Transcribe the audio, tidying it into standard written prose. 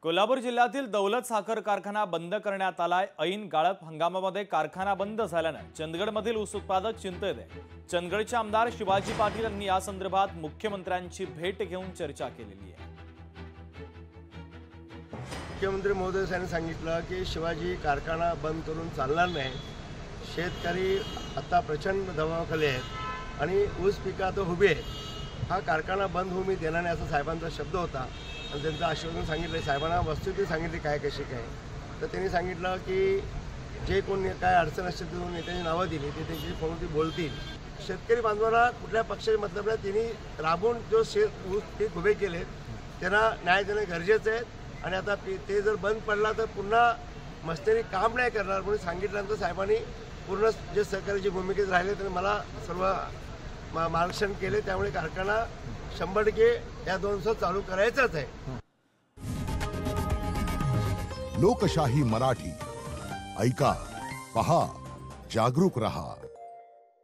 कोल्हापूर जिल्ह्यातील दौलत साखर कारखाना बंद करण्यात आलाय। ऐन गाळप हंगामामध्ये कारखाना बंद झाल्याने चंदगडमधील ऊस उत्पादक चिंतेत आहे। चंदगडचे आमदार शिवाजी पाटील यांनी या संदर्भात मुख्यमंत्र्यांची भेट घेऊन चर्चा केलेली आहे। मुख्यमंत्री महोदय यांनी सांगितलं की शिवाजी कारखाना बंद करून चालणार नाही। शेतकरी आता प्रचंड दबावाखाली आहेत आणि ऊस पिकात उभे आहेत। हा कारखाना बंद होऊ मी देणार नाही असा साहेबांचा शब्द होता आणि त्यांचं आश्वासन सांगितलं। साहेबांना वस्तुस्थिती सांगितली काय कशी काय, तर त्यांनी सांगितलं की जे कोणी काय अडचण असेल तिथून नेत्यांची नावं दिली ते त्यांची कोणती बोलतील। शेतकरी बांधवांना कुठल्या पक्षाचे मतलब नाही, त्यांनी राबून जो ऊस पीक उभे केले त्यांना न्याय देणे गरजेचं आहे आणि आता ते जर बंद पडला तर पुन्हा मस्तेरी काम नाही करणार म्हणून सांगितल्यानंतर साहेबांनी पूर्ण जे सहकार्याची भूमिकेत राहिले त्यांनी मला सर्व मार्गदर्शन केले। त्यामुळे कारखाना 100% या 200 चालू करायचाच आहे। लोकशाही मराठी ऐका, पहा, जागरूक रहा।